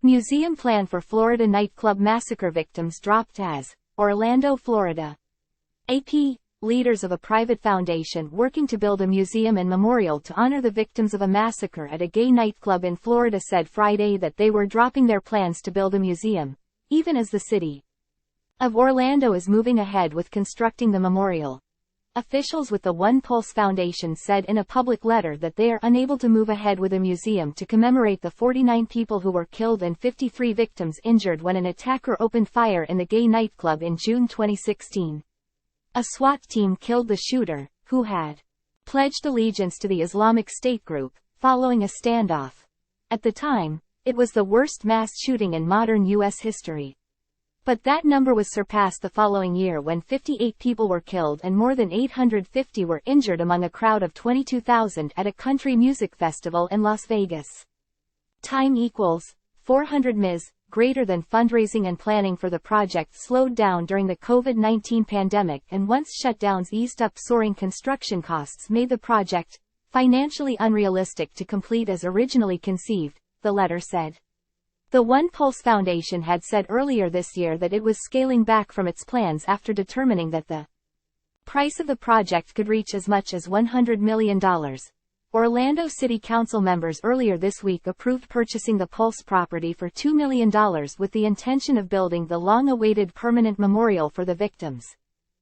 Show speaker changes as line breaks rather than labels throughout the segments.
Museum plan for Florida nightclub massacre victims dropped as Orlando, Florida. AP, leaders of a private foundation working to build a museum and memorial to honor the victims of a massacre at a gay nightclub in Florida said Friday that they were dropping their plans to build a museum, even as the city of Orlando is moving ahead with constructing the memorial. Officials with the onePulse Foundation said in a public letter that they are unable to move ahead with a museum to commemorate the 49 people who were killed and 53 victims injured when an attacker opened fire in the gay nightclub in June 2016. A SWAT team killed the shooter, who had pledged allegiance to the Islamic State group, following a standoff. At the time, it was the worst mass shooting in modern U.S. history. But that number was surpassed the following year when 58 people were killed and more than 850 were injured among a crowd of 22,000 at a country music festival in Las Vegas. Time equals 400 ms. Greater than fundraising and planning for the project slowed down during the COVID-19 pandemic, and once shutdowns eased up, soaring construction costs made the project financially unrealistic to complete as originally conceived, the letter said. The onePulse Foundation had said earlier this year that it was scaling back from its plans after determining that the price of the project could reach as much as $100 million. Orlando City Council members earlier this week approved purchasing the Pulse property for $2 million with the intention of building the long-awaited permanent memorial for the victims.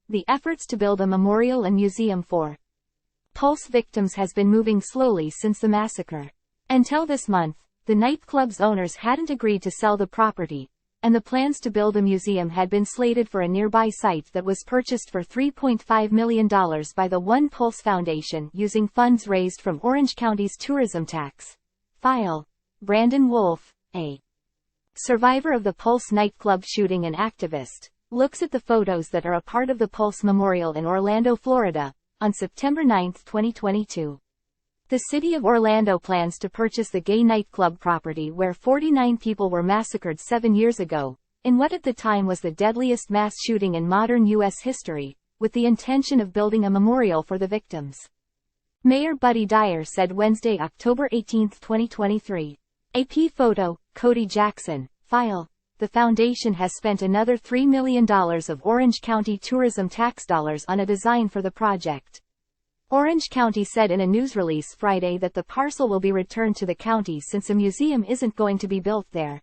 The efforts to build a memorial and museum for Pulse victims has been moving slowly since the massacre. Until this month, the nightclub's owners hadn't agreed to sell the property, and the plans to build a museum had been slated for a nearby site that was purchased for $3.5 million by the onePulse Foundation using funds raised from Orange County's tourism tax. File. Brandon Wolf, a survivor of the Pulse nightclub shooting and activist, looks at the photos that are a part of the Pulse Memorial in Orlando, Florida, on September 9, 2022. The city of Orlando plans to purchase the gay nightclub property where 49 people were massacred 7 years ago, in what at the time was the deadliest mass shooting in modern U.S. history, with the intention of building a memorial for the victims. Mayor Buddy Dyer said Wednesday, October 18, 2023. AP photo, Cody Jackson. File. The foundation has spent another $3 million of Orange County tourism tax dollars on a design for the project. Orange County said in a news release Friday that the parcel will be returned to the county since a museum isn't going to be built there.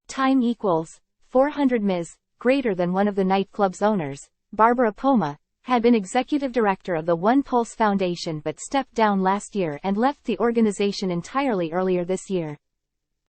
Time equals 400 ms. Greater than one of the nightclub's owners, Barbara Poma, had been executive director of the onePulse Foundation but stepped down last year and left the organization entirely earlier this year.